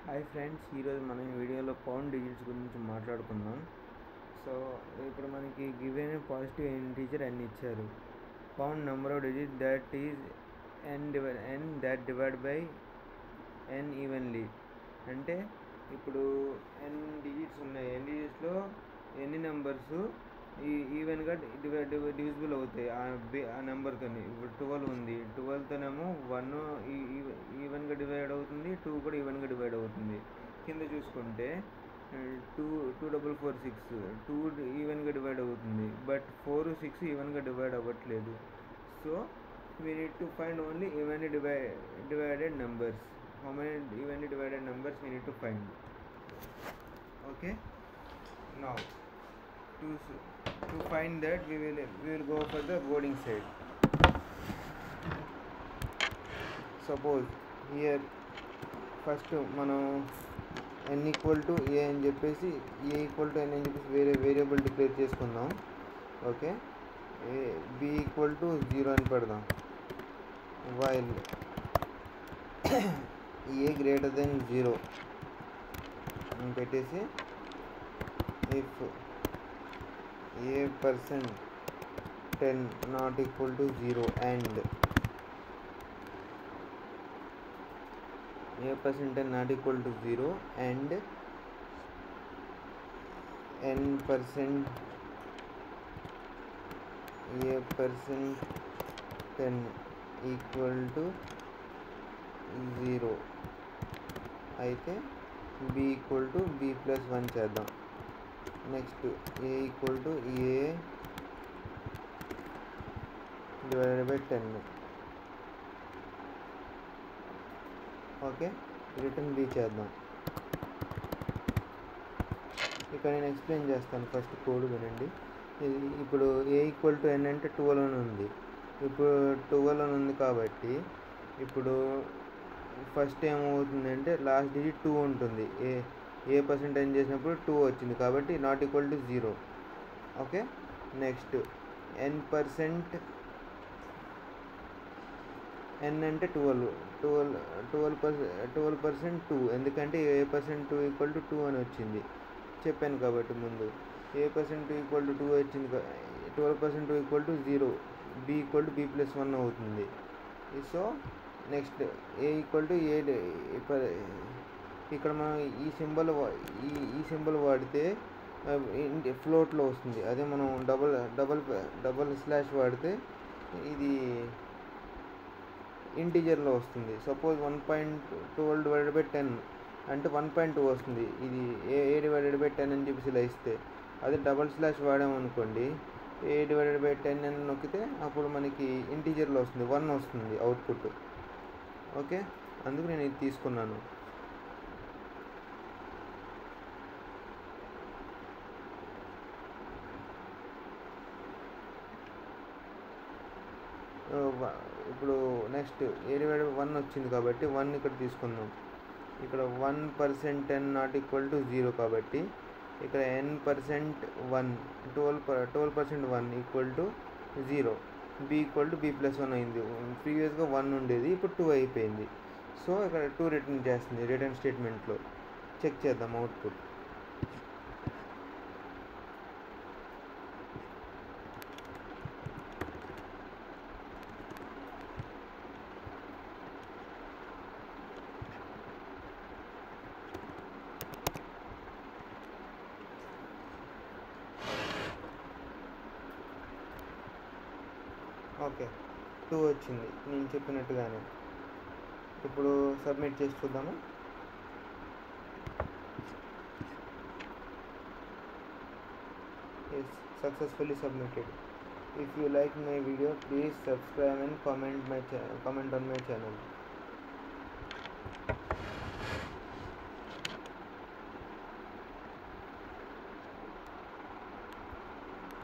Hi friends, ఈరోజు మనం ఈ వీడియోలో పౌండ్ డిజిట్స్ గురించి మాట్లాడుకుందాం. సో ఇప్పుడు మనకి గివెన్ పాజిటివ్ ఇంటీజర్ n ఇచ్చారు. Pound number of digit that is n that divide by n evenly. అంటే ఇప్పుడు n డిజిట్స్ ఉన్నాయి. n డిజిట్స్లో ఎన్ని నెంబర్స్ ఈవెన్గా డివిజిబుల్ అవుతాయి ఆ నెంబర్తో. ఇప్పుడు 12 ఉంది, 12తోనేమో 1 ఈవెన్గా డివైడ్ అవుతుంది, 2 కూడా ఈవెన్గా డివైడ్ అవుతుంది. కింద చూసుకుంటే 2 2 ఈవెన్గా డివైడ్ అవుతుంది, బట్ 4 6 ఈవెన్గా డివైడ్ అవ్వట్లేదు. So we need to find only evenly divided numbers. How many evenly divided numbers we need to find? Okay, now to find that we will go for the boarding side. Suppose here first మనం n equal to ఏ అని చెప్పేసి ఏ equal to n అని చెప్పేసి వేరే variable declare చేసుకుందాం. Okay, b equal to 0 అని పెడదాం. While ఏ greater than 0 అని పెట్టేసి if a% 10 not equal to 0 and a% 10 not equal to 0 and n% a% 10 equal to 0 అయితే b equal to b plus 1 చేద్దాం. Next a equal to a divided by 10. Okay, return b చేద్దాం. ఇక్కడ నేను explain చేస్తాను, first code వినండి. ఇప్పుడు a equal to n అంటే 12 అని ఉంది. ఇప్పుడు 12 అని ఉంది కాబట్టి ఇప్పుడు ఫస్ట్ ఏమవుతుందంటే లాస్ట్ డిజిట్ 2 ఉంటుంది. ఏ% n చేసినప్పుడు 2 వచ్చింది కాబట్టి not equal to 0. Okay, next n% n అంటే 12% 2, ఎందుకంటే a% 2 ఈక్వల్ టు 2 అని వచ్చింది చెప్పాను కాబట్టి ముందు. a% 2 ఈక్వల్ టు 2 వచ్చింది, 12% 2 equal to 0, b equal to b plus 1 అవుతుంది. So next A equal to A, ఇక్కడ మనం ఈ సింబల్ వాడితే ఫ్లోట్లో వస్తుంది. అదే మనం డబల్ స్లాష్ వాడితే ఇది ఇంటీజర్లో వస్తుంది. సపోజ్ 1.12 డివైడెడ్ బై 10 అంటే 1.2 వస్తుంది. ఇది ఏ డివైడెడ్ బై 10 అని చెప్పేసి ఇలా ఇస్తే, అదే డబల్ స్లాష్ వాడామనుకోండి, ఏ డివైడెడ్ బై 10 అని నొక్కితే అప్పుడు మనకి ఇంటీజర్లో వస్తుంది, 1 వస్తుంది అవుట్పుట్. ఓకే, అందుకు నేను ఇది తీసుకున్నాను. ఇప్పుడు నెక్స్ట్ ఏ డివైడెడ్ 1 వచ్చింది కాబట్టి 1 ఇక్కడ తీసుకుందాం. ఇక్కడ 1% 10 నాట్ ఈక్వల్ టు 0 కాబట్టి ఇక్కడ n% 1 12% 1 equal to 0, b equal to b plus 1 అయింది. ప్రీవియస్గా 1 ఉండేది, ఇప్పుడు 2 అయిపోయింది. సో ఇక్కడ 2 రిటర్న్ చేస్తుంది. రిటర్న్ స్టేట్మెంట్లో చెక్ చేద్దాం అవుట్పుట్. ఓకే, 2 వచ్చింది నేను చెప్పినట్టుగానే. ఇప్పుడు సబ్మిట్ చేసి చూద్దాము. Yes, successfully submitted. If you like my video, please subscribe and comment on my channel.